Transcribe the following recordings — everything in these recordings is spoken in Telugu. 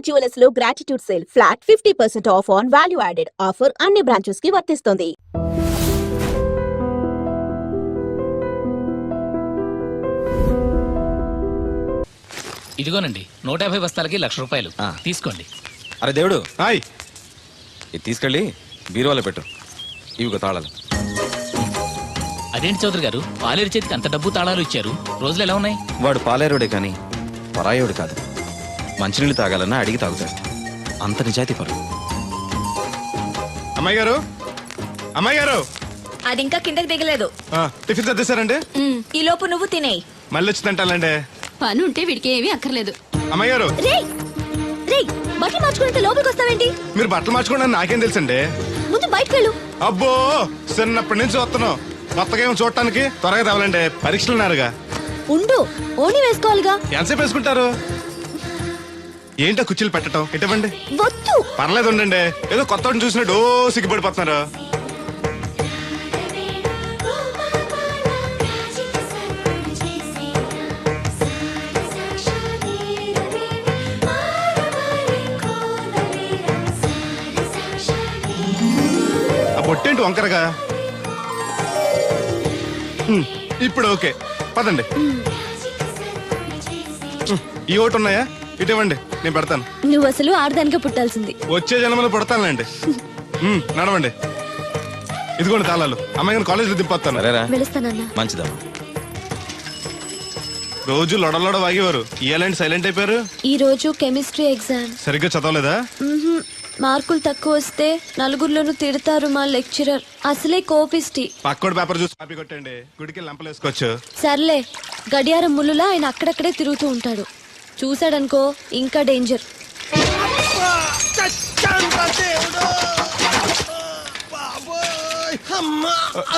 జ్యువెలర్స్ లో gratitude sale flat 50% of on value added offer అన్ని బ్రాంచెస్ కి వర్తిస్తుంది. ఇదిగోనండి 150 బస్తాలకి ₹1,00,000 తీసుకోండి. అరే దేవుడు, హాయ్, ఇది తీసుకెళ్ళి బీరువాలో పెట్టు. ఇవిగో తాళాలు. అదేంటి చౌదరి గారు, పాలేరు చేతికి అంత డబ్బు తాళాలు ఇచ్చారు. రోజులు ఎలా ఉన్నాయి? వాడు పాలేరుడే కానీ పరాయోడు కాదు. మంచినీళ్ళు తాగాలన్నా అడిగి తాగుతాడు. అంత నిజాయితీ పరు. అమ్మాయి గారు, అమ్మాయి గారు, అది ఇంకా కిందకి దిగలేదు. టిఫిన్ సర్దేశారండి? ఈ లోపు నువ్వు తినేయి. మళ్ళీ వచ్చి తింటాలండి. పని ఉంటే వీడికి ఏమీ అక్కర్లేదు. అమ్మాయి గారు, బట్టలు మార్చుకుంటే లోపలికి వస్తావేంటి? మీరు బట్టలు మార్చుకోండి నాకేం తెలుసండి. ముందు బయటకు వెళ్ళు. అబ్బో, చిన్నప్పటి నుంచి వస్తున్నావు. కొత్తగా ఏమో చూడటానికి త్వరగా తేవాలండి. పరీక్షలు ఉన్నారుగా. ఉండు, ఓణి వేసుకోవాలిగా. ఎంతసేపు వేసుకుంటారు? ఏంటో కుర్చీలు పెట్టడం ఇటువంటి. వద్దు. పర్లేదు ఉండండి. ఏదో కొత్త చూసినట్టు సిగ్గుపడిపోతున్నారు. ఆ బొట్టేంటి వంకరగా? ఇప్పుడు ఓకే, పదండి. ఈ ఓటు ఉన్నాయా? ఇటువంటి నేను పెడతాను. నువ్వు అసలు ఆడదానికే పుట్టాల్సింది. వచ్చే జన్మలో పడతానులేండి. నడవండి. ఇదిగోండి తాళాలు. అమ్మాయి కాలేజీలో దింపొస్తాను. వెళుస్తానన్నా. మంచిదమ్మా. రోజు లొడలోడ వాగేవారు. ఇయాలంటి సైలెంట్ అయిపోయారు. ఈ రోజు కెమిస్ట్రీ ఎగ్జామ్. సరిగ్గా చదవలేదా? మార్కులు తక్కువ వస్తే నలుగురిలోనూ తిడతారు మా లెక్చరర్. అసలే కోపిస్టి. పక్కోడు పేపర్ చూసి కాపీ కొట్టండి. గుడికి లంపలేసుకోవచ్చు. సర్లే, గడియారం ముళ్ళులా ఆయన అక్కడక్కడే తిరుగుతూ ఉంటాడు. చూశాడనుకో ఇంకా డేంజర్.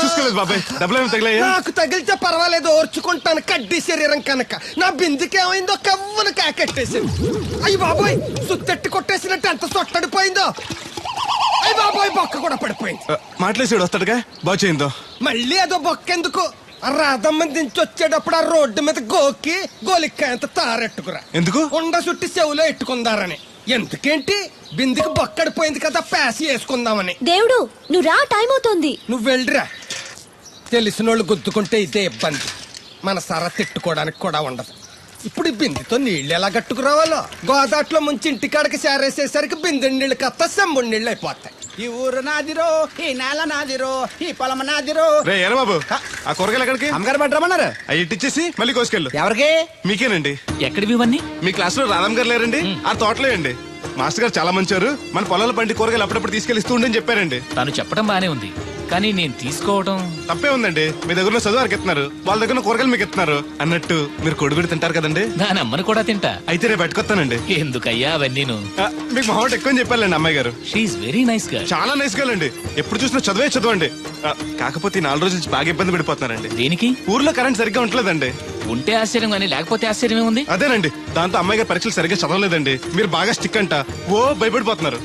చూసుకోలేదు బాబాయ్. డబ్బులు తగిలాయా? నాకు తగిలితే పర్వాలేదు, ఓర్చుకుంటాను. కడ్డీ శరీరం కనుక నా బిందుకేమైందో కవ్వను కాకెట్టేసింది. అయ్యి బాబోయ్, సుత్తెట్టి కొట్టేసినట్టు ఎంత సొట్టడిపోయిందో. అయ్యి బాబోయ్, బొక్క కూడా పడిపోయింది. మాట్లాడేసాడు వస్తాడుగా. బాగు చేయిందో. మళ్ళీ అదో బొక్కెందుకు? రాధమ్మ దించి వచ్చేటప్పుడు ఆ రోడ్డు మీద గోకి గోలిక్కాయంత తారెట్టుకురా. ఎందుకు? ఉండ చుట్టి చెవులో ఎట్టుకుందారని. ఎందుకేంటి? బిందుకి బొక్కడిపోయింది కదా, ప్యాసి వేసుకుందామని. దేవుడు, నువ్వు రా, టైం అవుతోంది. నువ్వు వెళ్ళిరా. తెలిసినోళ్ళు గుద్దుకుంటే ఇదే ఇబ్బంది. మన సర తిట్టుకోవడానికి కూడా ఉండదు. ఇప్పుడు ఈ బిందెతో నీళ్ళు ఎలా గట్టుకురావాలో. గోదాట్లో ముంచి ఇంటికాడకి సేరేసేసరికి బిందె నీళ్ళు కత్త సెంబుడి నీళ్ళు అయిపోతాయి. ఈ ఊరు నాదిరో, ఈ నేల నాదిరో, ఈ పొలం నాదిరో. రే ఎరా బాబు, ఆ కూరగాయలు ఎక్కడికి? అమ్మగారు పట్టరమన్నారు. అవి ఇట్టిచ్చేసి మళ్ళీ కోసుకెళ్ళు. ఎవరికి? మీకేనండి. ఎక్కడివి ఇవన్నీ? మీ క్లాస్ లో రాధమ్ గారు లేరండి? ఆ తోటలే అండి. మాస్టర్ గారు చాలా మంచివారు. మన పొలాల పండి కూరగాయలు అప్పుడప్పుడు తీసుకెళ్లిస్తూ ఉండని చెప్పారండి. తను చెప్పడం బానే ఉంది, కానీ నేను తీసుకోవడం తప్పే ఉందండి. మీ దగ్గర చదువు వారికి ఇస్తున్నారు, వాళ్ళ దగ్గర కూరగాయలు మీకు ఇస్తున్నారు. అన్నట్టు మీరు కొడుగుడి తింటారు కదండి. దాని అమ్మను కూడా తింటా. అయితే రేపు పెట్టుకొస్తానండి. ఎందుకయ్యా అవన్నీ? మీకు మొహం ఎక్కువ చెప్పాలండి అమ్మాయి గారు. షీఈ్ వెరీ నైస్ గా. చాలా నైస్ గా అండి. ఎప్పుడు చూసినా చదువే చదవండి. కాకపోతే 4 రోజుల నుంచి బాగా ఇబ్బంది పడిపోతున్నారండి. దేనికి? ఊర్లో కరెంట్ సరిగ్గా ఉండలేదండి. ఉంటే ఆశ్చర్యం కానీ లేకపోతే ఆశ్చర్యమే ఉంది. అదేనండి, దాంతో అమ్మాయి గారు పరీక్షలు సరిగ్గా చదవలేదండి. మీరు బాగా స్టిక్ అంట ఓ భయపడిపోతున్నారు.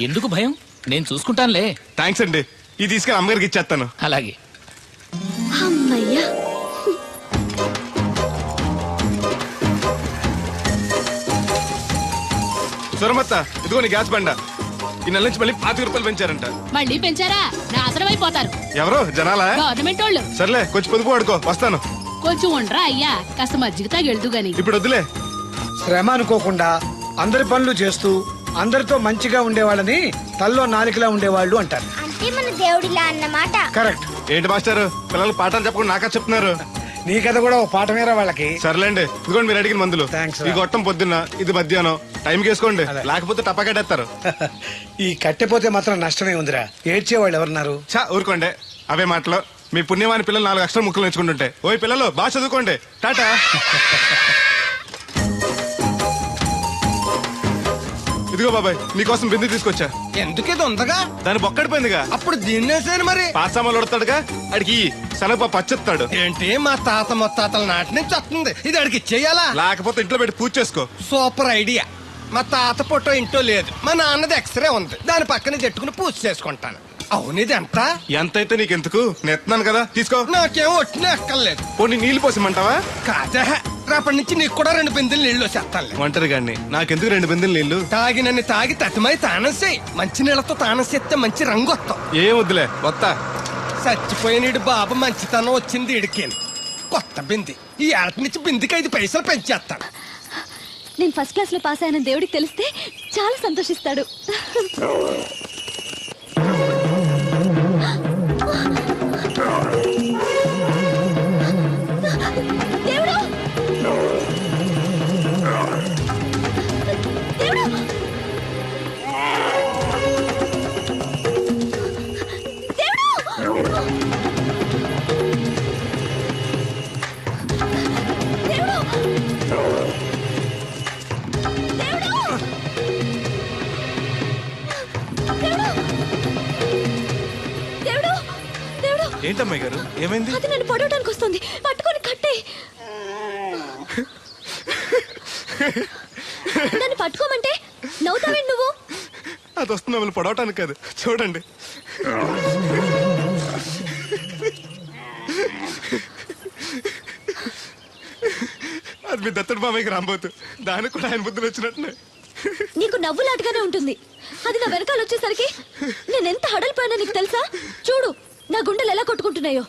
ఎందుకు భయం? నేను చూసుకుంటానులే. థ్యాంక్స్ అండి. ఇది తీసుకెళ్ళి అమ్మగారికి ఇచ్చేస్తాను. అలాగే. అమ్మయ్యా. సురమత్త, ఇదిగో నీ గ్యాస్ బండ. ఈ నెల నుంచి మళ్ళీ ₹5 పెంచారంట. మళ్ళీ పెంచారా? నాశనం అయిపోతారు. ఎవరు జనాలా? గవర్నమెంట్ వాళ్ళు. సర్లే, కొంచెం పొదుపు వాడుకో. వస్తాను. కొంచెం ఉండరా అయ్యా, కాస్త మజ్జిగ తాగెళ్తూ గాని. ఇప్పుడు వద్దులే. శ్రమ అనుకోకుండా అందరి పనులు చేస్తూ అందరితో మంచిగా ఉండేవాళ్ళని తల్లో నాలికలా ఉండేవాళ్ళు అంటారు. అంటే మన దేవుడిలా అన్నమాట. కరెక్ట్. ఏంటి మాస్టర్, పిల్లలకు పాఠాలు చెప్పకుండా నాకా చెప్తున్నారు? నీ కథ కూడా ఓ పాఠమేరా వాళ్ళకి. సర్లేండి, ఇదిగోండి మీరు అడిగిన మందులు. థాంక్స్. ఈ గొట్టం పొద్దున్న, ఇది మధ్యాహ్నం. టైంకి వేసుకోండి, లేకపోతే టపాకెట్టేస్తారు. ఈ కట్టెపోతే మాత్రం నష్టమే ఉందిరా. ఏడ్చేవాళ్ళు ఎవరున్నారు? చా ఊరుకోండి. అవే మాటలు. మీ పుణ్యమాని పిల్లలు 4 అక్షరం ముక్కలు నేర్చుకుంటుంటే. ఓయ్ పిల్లలు, బాగా చదువుకోండి. టాటా. ఇదిగో బాబాయ్, నీకోసం బిందు తీసుకొచ్చా. ఎందుకేదో ఉందగా? దాని బొక్కడిపోయిందిగా. అప్పుడు దీన్నేసాను మరి. పాసామాలు ఉడతాడుగా, అడిగి శనగపప్పు పచ్చెత్తాడు. ఏంటి, మా తాత ముత్తాతల నాటి నుంచి వస్తుంది. ఇది అడిగి ఇచ్చేయాలా? లేకపోతే ఇంట్లో పెట్టి పూజ చేసుకో. Super idea. మా తాత ఫోటో ఇంట్లో లేదు, మా నాన్నది ఎక్స్రే ఉంది. దాని పక్కన చెట్టుకుని పూజ చేసుకుంటాను. అవును, ఇది ఎంత? ఎంతైతే నీకెందుకు, నేను ఎత్తున్నాను కదా, తీసుకో. నాకేం ఒట్టిన ఎక్కర్లేదు. పోనీ నీళ్లు పోసిమంటావా? కాదా, రేపటి నుంచి నీకు కూడా 2 బిందెలు నీళ్ళు వచ్చేస్తానులే. ఒంటరి గాడిని నాకెందుకు 2 బిందెలు నీళ్లు? తాగినన్ని తాగి తతిమై తానం చేయి. మంచి నీళ్ళతో తానం చేస్తే మంచి రంగు వస్తాం. ఏం వద్దులే వత్తా. చచ్చిపోయినీడు బాబు మంచితనం వచ్చింది ఇడికేను. కొత్త బింది ఈ ఏట నుంచి బిందికి 5 పైసలు పెంచేస్తాను. నేను ఫస్ట్ క్లాస్ లో పాస్ అయిన దేవుడికి తెలిస్తే చాలా సంతోషిస్తాడు. దేవుడు! దేవుడు! దేవుడు! దేవుడు! ఏంటమ్మాయి గారు ఏమైంది? అది నన్ను పడవడానికి వస్తుంది. పట్టుకొని కట్టే. నన్ను పట్టుకోమంటే నవ్వుతావేంటి నువ్వు? అది వస్తుంది మిమ్మల్ని పడవటానికి కాదు, చూడండి. అది మీ దత్తడు మామయ్యకి రాబోతు. దానికి కూడా ఆయన బుద్ధులు వచ్చినట్టు. నీకు నవ్వులాటగానే ఉంటుంది. అది నా వెనకాల వచ్చేసరికి నేనెంత హడలిపోయానో నీకు తెలుసా? చూడు నా గుండెలు ఎలా కొట్టుకుంటున్నాయో.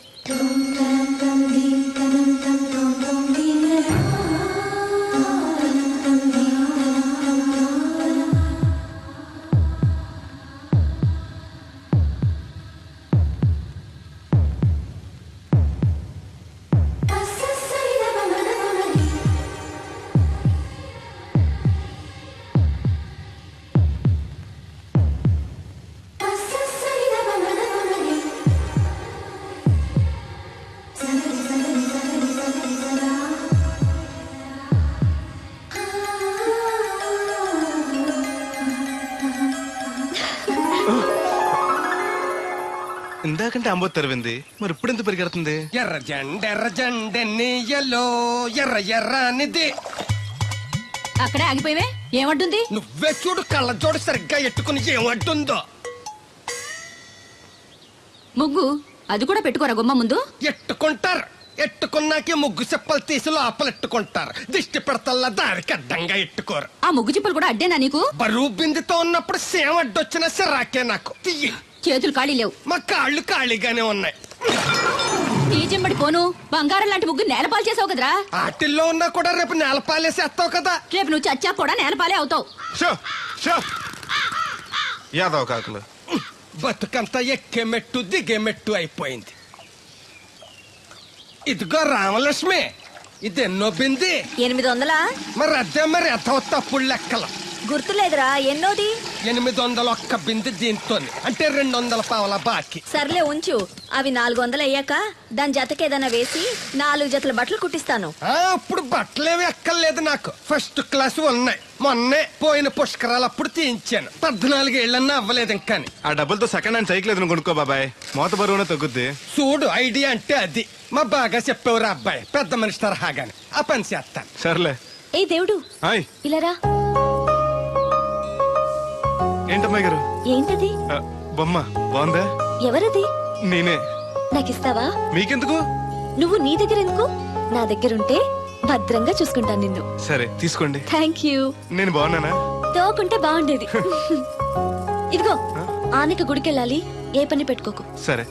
ఇందాకంటే అంబో తెరవింది, మరి ఇప్పుడు ఎంత పరిగెడుతుంది? ఎర్ర జెండెన్నీయలో ఎర్ర ఎర్రనిది. అక్కడే ఆగిపోయావే, ఏమంటుంది? నువ్వే చూడు, కళ్ళజోడు సరిగ్గా ఎట్టుకుని ఏమంటుందో. ముగ్గు అది కూడా పెట్టుకోరా గుమ్మ ముందు. ఎట్టుకుంటారు. ఎట్టుకున్నాకే ముగ్గు చెప్పలు తీసి లోపలెట్టుకుంటారు. దిష్టి పెడతల్లా దారికి అడ్డంగా ఎట్టుకోరు. ఆ ముగ్గు చిప్పలు కూడా అడ్డేనా నీకు? బరువు బిందుతో ఉన్నప్పుడు సేమ అడ్డొచ్చిన సిరాకే నాకు. తీయి. చేతులు ఖాళీ లేవు. మా కాళ్ళు ఖాళీగానే ఉన్నాయి. ఈ చెంబడి పోను బంగారం లాంటి ముగ్గు నేలపాలు చేసావు కదరా. ఆటిల్లో ఉన్నా కూడా రేపు నేలపాలేసేస్తావు కదా. రేపు నువ్వు చచ్చా కూడా నేలపాలే అవుతావు. షో షో యాదవ్ కాకులు. బతుకంతా ఎక్కే మెట్టు దిగే మెట్టు అయిపోయింది. ఇదిగో రామలక్ష్మి, ఇది ఎన్నో బింది? 800. మరి అదే మరి ఎథవ తప్పుడు లెక్కలు. గుర్తులేదురా ఎన్నోది? 801 బింది దీంతో, అంటే 200 పావల బాకీ. సర్లే ఉంచు. అవి 400 అయ్యాక దాని జతకేదైనా వేసి 4 జతల బట్టలు కుట్టిస్తాను. అప్పుడు బట్టలేవి ఎక్కర్లేదు నాకు. ఫస్ట్ క్లాస్ ఉన్నాయి. మొన్నే పోయిన పుష్కరాలు అప్పుడు తీయించాను. 14 ఏళ్ళన్నా అవ్వలేదు ఇంకా. ఆ డబ్బులతో సెకండ్ హ్యాండ్ సైకిల్ ఏదైనా కొనుక్కో బాబాయ్, మోత బరువున తగ్గుద్ది. చూడు, ఐడియా అంటే అది. మా బాగా చెప్పేవారు అబ్బాయి, పెద్ద మనిషి తరహాగాని. ఆ పని చేస్తాను. సర్లే. ఏ దేవుడు, హాయ్. ఇలారా. ఏంటమ్మాయి గారు? ఏంటది? బొమ్మ బాగుందా? ఎవరది? నేనే. నాకిస్తావా? మీకెందుకు? నువ్వు నీ దగ్గర ఎందుకు? నా దగ్గరుంటే భద్రంగా చూసుకుంటాను నిన్ను. సరే తీసుకోండి. Thank you. నేను బాగున్నానా? తోకుంటే బాగుండేది. ఇదిగో, ఆనక గుడికెళ్ళాలి, ఏ పని పెట్టుకోకు. సరే.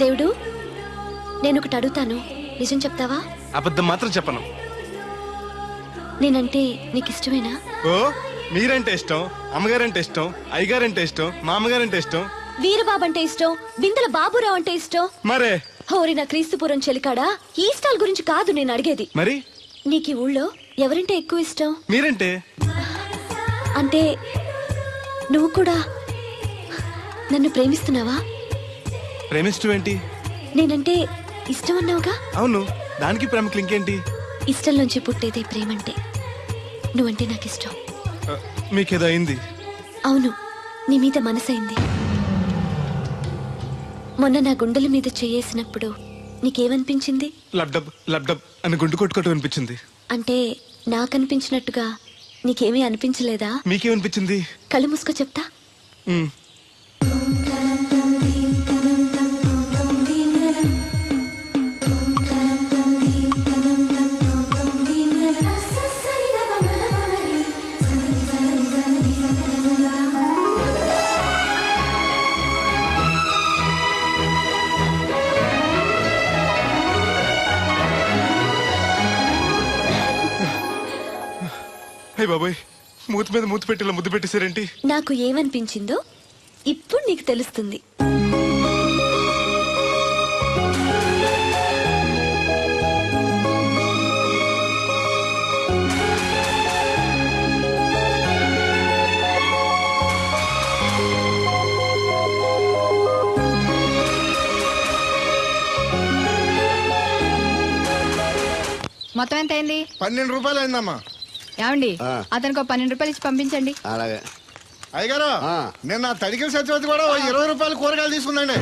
దేవుడు, నేను ఒకటి అడుగుతాను, నిజం చెప్తావా? అబద్ధం మాత్రం చెప్పను. నేనంటే నీకు ఇష్టమేనా? ఓ, మీరంటే ఇష్టం, అమ్మగారంటే ఇష్టం, అయ్యగారంటే ఇష్టం, మామగారంటే ఇష్టం, వీరబాబు అంటే ఇష్టం, బిందెల బాబురావు అంటే ఇష్టం. మరే హోరి నా క్రీస్తుపురం చెలికాడా, ఈ స్టాల్ గురించి కాదు నేను అడిగేది. మరి నీకు ఈ ఊళ్ళో ఎవరంటే ఎక్కువ ఇష్టం? మీరంటే. అంటే నువ్వు కూడా నన్ను ప్రేమిస్తున్నావా? ప్రేమిష్టం ఏంటి? నేనంటే ఇష్టం అన్నావుగా. అవును, దానికి ప్రేమకి ఇంకేంటి? ఇష్టం నుంచి పుట్టేదే ప్రేమంటే. నువ్వంటే నాకు ఇష్టం. మీకేదో అయింది? అవును, నీ మీద మనసైంది. మొన్న నా గుండెల మీద చేయేసినప్పుడు నీకేమనిపించింది? లబ్డబ్ లబ్డబ్ అని గుండు కొట్టుకోవటం అనిపించింది. అంటే నాకనిపించినట్టుగా నీకేమీ అనిపించలేదా? మీకేమనిపించింది? కళ్ళు మూసుకో చెప్తా. ఉమ్. అయ్య బాబోయ్, మూతి మీద మూతి పెట్టేలా ముద్దు పెట్టేశారేంటి? నాకు ఏమనిపించిందో ఇప్పుడు నీకు తెలుస్తుంది. మొత్తం ఎంత అయింది? 12 రూపాయలు అయిందమ్మా. ఏమండి అతనికి 12 రూపాయలు ఇచ్చి పంపించండి. అలాగే అయ్యగారు, నేను నా తడికిల సత్యవతి కూడా 20 రూపాయలు కూరగాయలు తీసుకుందండి.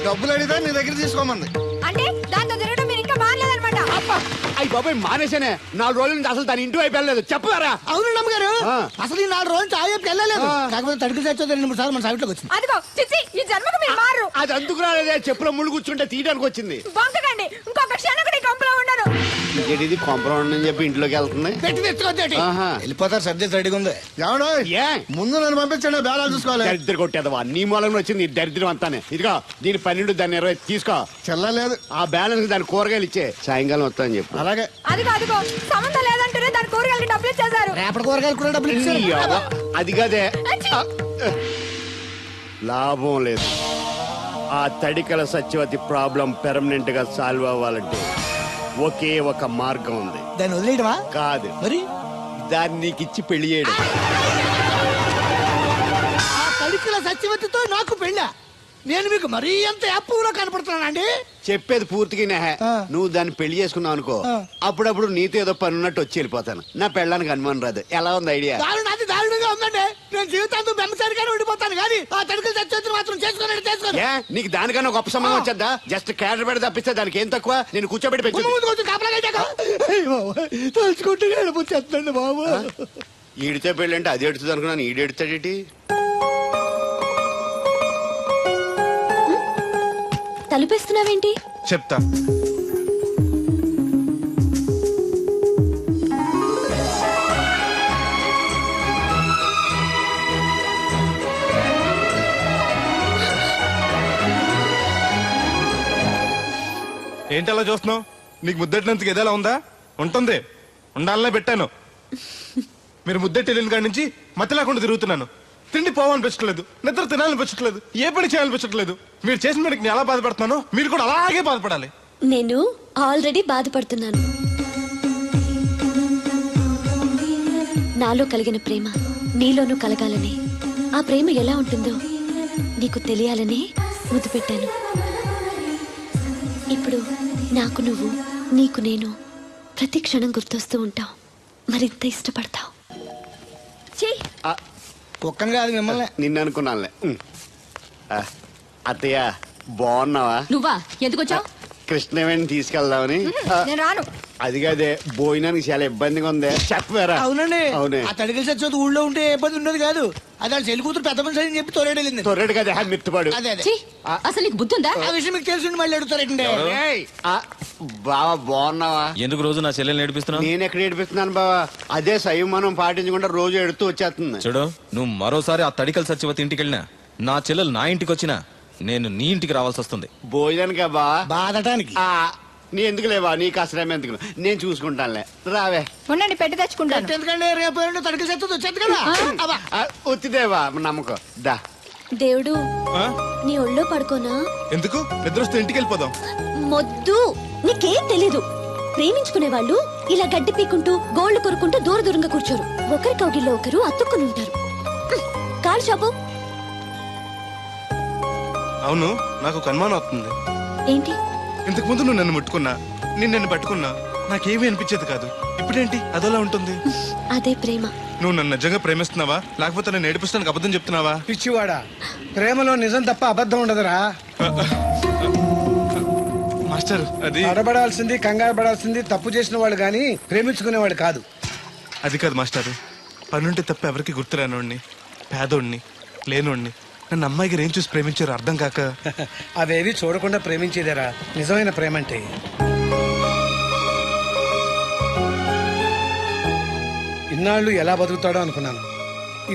డబ్బులు అడిగితే నీ దగ్గర తీసుకోమంది. అంటే దాంతో తిరగడం మీరు ఇంకా మారలేదన్నమాట. అయ్యి బాబాయ్, మానేశానే. 4 రోజుల నుంచి అసలు దాని ఇంటి వైపు వెళ్ళలేదు. చెప్పారా? అవును నమ్మగారు, అసలు ఈ 4 రోజులు చాయ్ వైపు వెళ్ళలేదు. కాకపోతే తడికి సచ్చి 2-3 సార్లు మన సైట్లోకి వచ్చింది. అదిగో చిచ్చి, ఈ జన్మకు మీరు మారు. అది అందుకు రాలేదే, చెప్పులో ముళ్ళు కూర్చుంటే తీయడానికి వచ్చింది. బొంకకండి, ఇంకొక క్షణం కూడా ఈ కొంపలో ఉండను. ఇది కాంపౌండ్ అని చెప్పి ఇంట్లోకి వెళ్తుంది. పెట్టి తెచ్చుకోద్దేటి, వెళ్ళిపోతారు. సబ్జెక్ట్ రెడీగా ఉంది. ముందు నన్ను పంపించండి, బేరాలు చూసుకోవాలి. దరిద్ర కొట్టేదవా, నీ మూలంగా వచ్చింది దరిద్రం అంతానే. ఇదిగో దీని 12, దాన్ని 20 తీసుకో. చెల్లలేదు, ఆ బ్యాలెన్స్ దాని కూరగాయలు ఇచ్చే. సాయంకాలం వస్తా అని చెప్పు. అలాగే. అదిగో సంబంధం లేదంటూనే దాని కూరగాయలకి డబ్బులు ఇచ్చేశారు. రేపటి కూరగాయలు కూడా డబ్బులు ఇచ్చారు. అది కదే, లాభం లేదు. ఆ తడికల సత్యవతి ప్రాబ్లం పెర్మనెంట్ గా సాల్వ్ అవ్వాలంటే ఒకే ఒక మార్గం ఉంది. దాన్ని వదిలేయడమా? కాదు, మరి దాన్ని నీకిచ్చి పెళ్లి చేయడం. ఆ తడికిల సత్యవతితో నాకు పెళ్ళా? నేను మీకు మరీ ఎంత యాప్లో కనపడుతున్నానండి? చెప్పేది పూర్తిగా నెహ. నువ్వు దాన్ని పెళ్లి చేసుకున్నావు అనుకో, అప్పుడప్పుడు నీతో ఏదో పని ఉన్నట్టు వచ్చి వెళ్ళిపోతాను. నా పెళ్ళడానికి అనుమానం రాదు. ఎలా ఉంది ఐడియా? అది దారుణంగా ఉందండి. నేను జీవితాంతం బెమ్మసారిగానే ఉండిపోతాను కానీ ఆ తడికిల సత్యవతిని మాత్రం చేసుకోను. నీకు దానికన్నా గొప్ప సంబంధం వచ్చేద్దా? జస్ట్ క్యాడర్ పెడితే తప్పిస్తే దానికి ఏం తక్కువ? నేను కూర్చోబెట్టి తలుచుకుంటే వెళ్ళిపోతుందండి బాబు. ఈడితే పెళ్ళి అంటే అది ఎడుతుంది అనుకున్నాను. ఈడు ఎడుతాడేటి? తలుపేస్తున్నావేంటి? చెప్తా. ఏంటి అలా చూస్తున్నావు? నీకు ముద్దెట్టినందుకు ఏదైనా ఉందా? ఉంటుంది, ఉండాలనే పెట్టాను. మీరు ముద్దెట్టి వెళ్ళిన కాడి నుంచి మతి లేకుండా తిరుగుతున్నాను. తిండి పోవాలనిపించట్లేదు, నిద్ర తినాలనిపించట్లేదు, ఏ పని చేయాలనిపించట్లేదు. మీరు చేసిన పనికి నేను ఎలా బాధపడుతున్నానో మీరు కూడా అలాగే బాధపడాలి. నేను ఆల్రెడీ బాధపడుతున్నాను. నాలో కలిగిన ప్రేమ నీలోనూ కలగాలని, ఆ ప్రేమ ఎలా ఉంటుందో నీకు తెలియాలని ముద్దు పెట్టాను. ఇప్పుడు నాకు నువ్వు, నీకు నేను ప్రతి క్షణం గుర్తొస్తూ ఉంటావు. మరింత ఇష్టపడతావు. కుక్కను కాదు మిమ్మల్ని. నిన్ను అనుకున్నానులే. అత్తయ్య బాగున్నావా? నువ్వా? ఎందుకు వచ్చావు? కృష్ణవేణి తీసుకెళ్దామని. నేను రాను. అది కాదే, భోజనానికి చాలా ఇబ్బందిగా ఉంది. చెప్పారా? అవునండి. అవునే. ఆ తడికిల సత్యవతి ఊళ్ళో ఉంటే ఏ ఇబ్బంది ఉండదు కాదు. అది ఆ చెల్లి కూతురు పెద్ద మనిషి అని చెప్పి తోరేడెళ్ళింది. తొర్రెడు కదా, మిత్తుపాడు. అదే అదే. అసలు నీకు బుద్ధి ఉందా? ఆ విషయం మీకు తెలిసి మళ్ళీ అడుగుతారండి. బావా బాగున్నావా? ఎందుకు రోజు నా చెల్లెల్ని నేర్పిస్తున్నావు? నేను ఎక్కడ ఏడిపిస్తున్నాను బావా? అదే సంయమనం పాటించకుండా రోజు ఎడుతూ వచ్చేస్తుంది. చూడు, నువ్వు మరోసారి ఆ తడికల సత్యవతి ఇంటికి వెళ్ళినా, నా చెల్లెలు నా ఇంటికి వచ్చినా నేను నీ ఇంటికి రావాల్సి వస్తుంది. భోజనానికా బావా? బాధటానికి. నీ ఎందుకు లేవా? నీకు అసలేం ఎందుకు, నేను చూసుకుంటానులే. రావే. ఉండండి, పెట్టి తెచ్చుకుంటాను. ఎందుకంటే రేపు తడికిల సత్యవతి వచ్చేది కదా. వచ్చిదేవా నమ్మకం. దా. దేవుడు, నీ ఒళ్ళో పడుకోనా? ఎందుకు? నిద్ర వస్తే ఇంటికి వెళ్ళిపోదాం. మొద్దు, నీకేం తెలీదు. ప్రేమించుకునే వాళ్ళు ఇలా గడ్డి పీకుంటూ గోళ్లు కొరుకుంటూ దూరంగా కూర్చోరు. ఒకరి కౌగిల్లో ఒకరు అతుక్కుని ఉంటారు. కాలు చాపు. అవును, నాకు ఒక అనుమానం అవుతుంది. ఏంటి? ఇంతకు ముందు నువ్వు నన్ను ముట్టుకున్నా, నేను నిన్ను పట్టుకున్నా, నాకేమీ అనిపించేది కాదు. ఇప్పుడేంటి అదోలా ఉంటుంది? అదే ప్రేమ. నువ్వు నన్ను నిజంగా ప్రేమిస్తున్నావా, లేకపోతే నేను ఏడిపిస్తానికి అబద్ధం చెప్తున్నావా? పిచ్చివాడా, ప్రేమలో నిజం తప్ప అబద్ధం ఉండదురా. మాస్టర్, అది అడబడాల్సింది, కంగారు పడాల్సింది తప్పు చేసిన వాడు గాని ప్రేమించుకునేవాడు కాదు. అది కాదు మాస్టర్. పనుంటే తప్ప ఎవరికి గుర్తురానోడిని, పేదోడిని, లేనోడిని నన్ను అమ్మాయి గారు ఏం చూసి ప్రేమించారు అర్థం కాక. అవేవి చూడకుండా ప్రేమించేదేరా నిజమైన ప్రేమ అంటే. ఇన్నాళ్ళు ఎలా బతుకుతాడో అనుకున్నాను.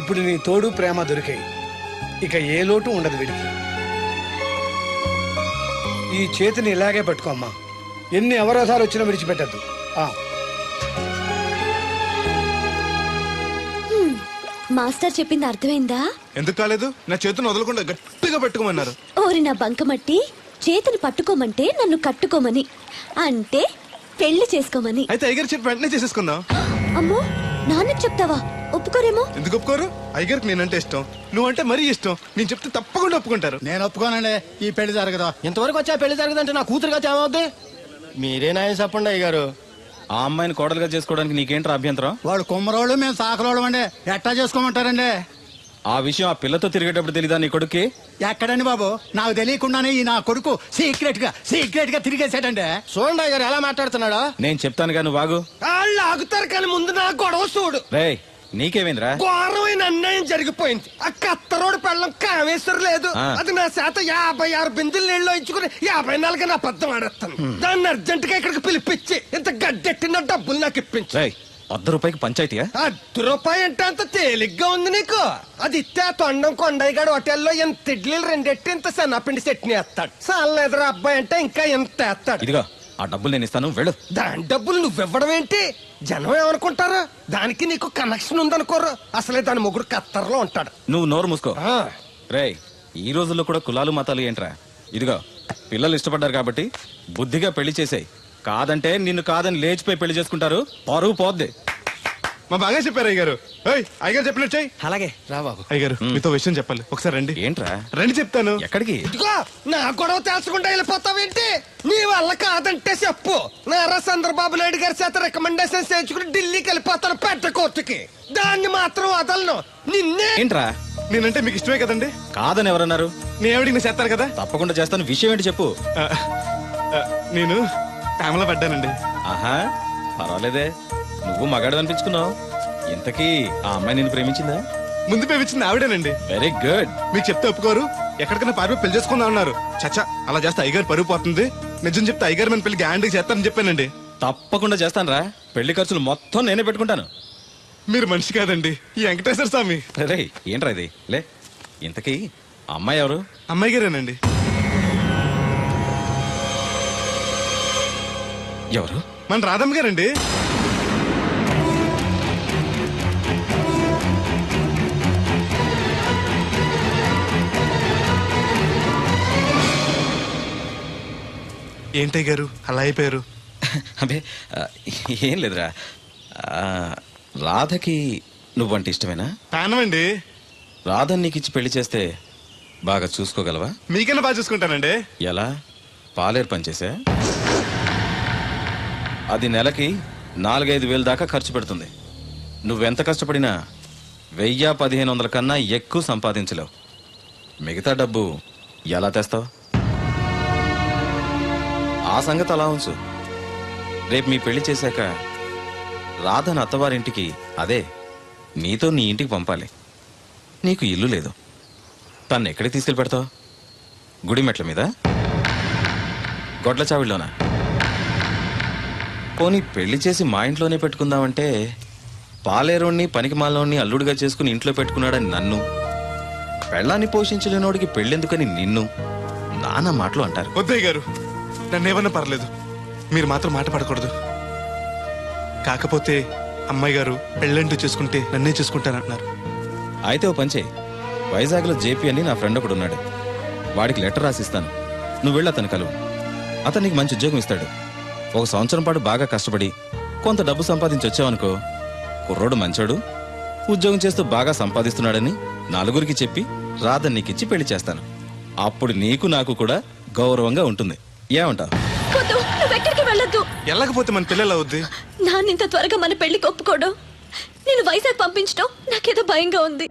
ఇప్పుడు నీ తోడు ప్రేమ దొరికాయి. ఇక ఏ లోటు ఉండదు వీడికి. ఈ చేతిని ఇలాగే పట్టుకోమ్మా. ఎన్ని అవరోధాలు వచ్చినా విడిచిపెట్టద్దు. మాస్టర్ చెప్పింది అర్థమైందా? ఎందుకు కాలేదు? నా చేతిని వదలకుండా గట్టిగా పెట్టుకోమన్నారు. ఓరి నా బంకమట్టి, చేతిని పట్టుకోమంటే నన్ను కట్టుకోమని, అంటే పెళ్లి చేసుకోమని. అయితే అయ్యగారు చెప్పి వెంటనే చేసేసుకుందాం. అమ్మో, నాన్నకి చెప్తావా? ఒప్పుకోరేమో. ఎందుకు ఒప్పుకోరు? అయ్యగారికి నేనంటే ఇష్టం, నువ్వంటే మరీ ఇష్టం. నేను చెప్తే తప్పకుండా ఒప్పుకుంటారు. నేను ఒప్పుకోనండి, ఈ పెళ్లి జరగదు. ఇంతవరకు వచ్చా పెళ్లి జరగదంటే నా కూతురుగా ఏమవుద్ది? మీరే నాయం చెప్పండి అయ్యగారు. ఆ అమ్మాయిని కోడలుగా చేసుకోవడానికి నీకేంట్రా అభ్యంతరం? వాడు కుమ్మరోళ్ళు, మేము సాకరోళ్ళు అండి. ఎట్టా చేసుకోమంటారండి? ఆ విషయం ఆ పిల్లతో తిరిగేటప్పుడు తెలీదా నీ కొడుక్కి? ఎక్కడండి బాబు, నాకు తెలియకుండానే ఈ నా కొడుకు సీక్రెట్ గా తిరిగేసాడండి. చూడండి అయ్యారు ఎలా మాట్లాడుతున్నాడా. నేను చెప్తానుగా, నువ్వు ఆగు. వాళ్ళు ఆగుతారు కానీ ముందు నా గొడవ చూడు. రేయ్, నీకేమైందిరా? ఘోరమైన అన్యాయం జరిగిపోయింది. ఆ కత్తరోడు పెళ్ళం కామేశ్వరం లేదు. ఆ. అది నా చేత 56 బిందులు నీళ్ళు ఇచ్చుకుని 54 నా అబద్ధం ఆడేస్తాను. దాన్ని అర్జెంట్ గా ఇక్కడికి పిలిపించి ఇంత గడ్డెట్టిన డబ్బులు నాకు ఇప్పించు. రేయ్, ₹100 పంచాయతీయా? ₹100 అంటే అంత తేలిగ్గా ఉంది నీకు. అది ఇస్తే ఆ తొండం కొండయ్యగాడు హోటల్లో ఎంత ఇడ్లీలు రెండెట్టి ఇంత సన్నపిండి చట్నీ వేస్తాడు. చాలా ఎదురు అబ్బాయి అంటే ఇంకా ఎంత వేస్తాడు. ఇదిగో ఆ డబ్బులు నేను ఇస్తాను, వెళ్ళు. దాని డబ్బులు నువ్వివ్వడం ఏంటి? జనం ఏమనుకుంటారు? దానికి నీకు కనెక్షన్ ఉందనుకోరు. అసలే దాని మొగుడు కత్తర్లో ఉంటాడు. నువ్వు నోరు మూసుకో. ఆ. రేయ్, ఈ రోజుల్లో కూడా కులాలు మతాలు ఏంట్రా? ఇదిగో పిల్లలు ఇష్టపడ్డారు కాబట్టి బుద్ధిగా పెళ్లి చేసేయ్. కాదంటే నిన్ను కాదని లేచిపోయి పెళ్లి చేసుకుంటారు, పరువు పోద్ది. మా బాగా చెప్పారు అయ్యగారు. అయ్యగారు చెప్పినట్టు చెయ్యి. అలాగే రా బాబు. అయ్యగారు మీతో విషయం చెప్పాలి, ఒకసారి రండి. ఏంట్రా? రండి చెప్తాను. ఎక్కడికి? ఇదిగో నా గొడవ తెలుసుకుంటా వెళ్ళిపోతావేంటి? నీ వల్ల కాదంటే చెప్పు. నారా చంద్రబాబు నాయుడు గారి చేత రికమెండేషన్ చేయించుకుని ఢిల్లీకి వెళ్ళిపోతాను పెద్ద కోర్టుకి. దాన్ని మాత్రం వదలను. నిన్నే. ఏంట్రా? నేనంటే మీకు ఇష్టమే కదండి. కాదని ఎవరన్నారు? నేను ఎవడికి నేను చేస్తాను కదా. తప్పకుండా చేస్తాను. విషయం ఏంటి చెప్పు. నేను ప్రేమలో పడ్డానండి. ఆహా, పర్వాలేదే, నువ్వు మగాడు అనిపించుకున్నావు. ఇంతకీ ఆ అమ్మాయి నిన్ను ప్రేమించిందా? ముందు పేపించింది ఆవిడేనండి. Very good. మీకు చెప్తే ఒప్పుకోరు, ఎక్కడికైనా పారిపోయి పెళ్లి చేసుకుందాం అన్నారు. చచ్చా, అలా చేస్తే అయ్యగారు పరుగు పోతుంది. నిజం చెప్తే అయ్యగారు మన పెళ్లి గ్యాండ్కి చేస్తానని చెప్పానండి. తప్పకుండా చేస్తాను రా. పెళ్లి ఖర్చులు మొత్తం నేనే పెట్టుకుంటాను. మీరు మనిషి కాదండి, ఈ వెంకటేశ్వర స్వామి. రే, ఏంట్రా ఇది? లే, ఇంతకీ ఆ అమ్మాయి ఎవరు? అమ్మాయి గారేనండి. ఎవరు? మన రాధమ్మ గారండి. ఏంటయ్య గారు అలా అయిపోయారు? అబే, ఏం లేదురా. రాధకి నువ్వంటే ఇష్టమేనా? ప్రాణమండి. రాధని నీకు ఇచ్చి పెళ్లి చేస్తే బాగా చూసుకోగలవా? మీకన్నా బాగా చూసుకుంటానండి. ఎలా? పాలేరు పనిచేసా? అది నెలకి 4-5 వేలు దాకా ఖర్చు పెడుతుంది. నువ్వెంత కష్టపడినా 1000-1500 కన్నా ఎక్కువ సంపాదించలేవు. మిగతా డబ్బు ఎలా తెస్తావు? ఆ సంగతి అలా ఉంచు. రేపు మీ పెళ్లి చేశాక రాధను అత్తవారింటికి, అదే నీతో నీ ఇంటికి పంపాలి. నీకు ఇల్లు లేదు, తను ఎక్కడికి తీసుకెళ్ళి పెడతావు? గుడి మెట్ల మీద? గొడ్ల చావిడిలోనా? పోనీ పెళ్లి చేసి మా ఇంట్లోనే పెట్టుకుందామంటే పాలేరోణ్ణి పనికి మాలోని అల్లుడిగా చేసుకుని ఇంట్లో పెట్టుకున్నాడని నన్ను, పెళ్ళాన్ని పోషించలేనోడికి పెళ్ళెందుకని నిన్ను నానా మాటలు అంటారు. వద్దయ్య గారు, నన్నేమన్నా పర్లేదు, మీరు మాత్రం మాట పడకూడదు. కాకపోతే అమ్మాయి గారు పెళ్ళంటూ చేసుకుంటే నన్నే చేసుకుంటానంటున్నారు. అయితే ఓ పంచే, వైజాగ్లో జేపీ అని నా ఫ్రెండ్ ఒకడు ఉన్నాడు. వాడికి లెటర్ రాసిస్తాను, నువ్వు వెళ్ళి అతను కలువు. అతను నీకు మంచి ఉద్యోగం ఇస్తాడు. 1 సంవత్సరం పాటు బాగా కష్టపడి కొంత డబ్బు సంపాదించి వచ్చావనుకో, కుర్రోడు మంచోడు, ఉద్యోగం చేస్తూ బాగా సంపాదిస్తున్నాడని నలుగురికి చెప్పి రాధని నీకిచ్చి పెళ్లి చేస్తాను. అప్పుడు నీకు నాకు కూడా గౌరవంగా ఉంటుంది. ఏమంటావు? నువ్వెక్కడికి వెళ్ళొద్దు. వెళ్ళకపోతే మన పిల్లలు అవుద్ది. నాన్నింత త్వరగా మన పెళ్లికి ఒప్పుకోవడం, నేను వైజాగ్ పంపించడం నాకేదో భయంగా ఉంది.